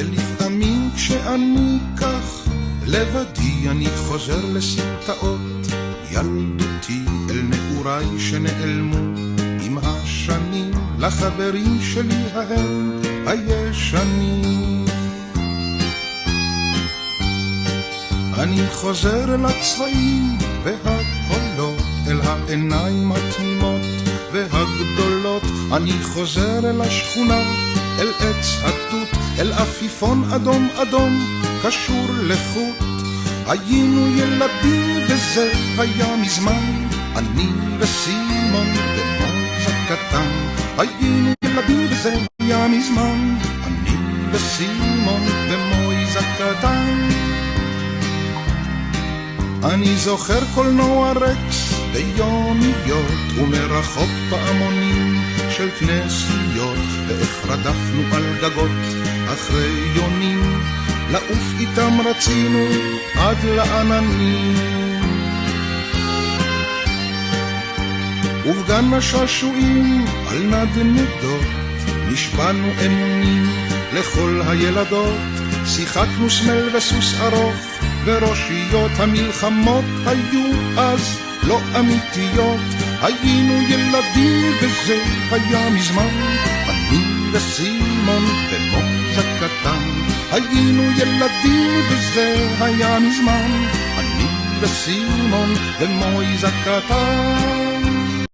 ולפעמים כשאני כך לבדי אני חוזר לסמטאות ילדותי אל נעוריי שנעלמו עם השנים לחברים שלי ההם הישנים. אני חוזר אל הצבעים והקולות, אל העיניים התמימות והגדולות. אני חוזר אל השכונה, אל עץ התות, אל עפיפון אדום אדום קשור לחוט. היינו ילדים וזה היה מזמן, אני וסימון ומויז הקטן. היינו ילדים וזה היה מזמן, אני וסימון ומויז הקטן. אני זוכר קולנוע רקס ביומיות ומרחוק פעמונים של כנסיות, ואיך רדפנו על גגות אחרי יונים, לעוף איתם רצינו עד לעננים. ובגן השעשועים על נדנדות נשבענו אמונים לכל הילדות, שיחקנו סמל וסוס ארוך וראשיות. המלחמות היו אז לא אמיתיות, היינו ילדים וזה היה מזמן, אני וסימון ומויז הקטן. היינו ילדים וזה היה מזמן, אני וסימון ומויז הקטן.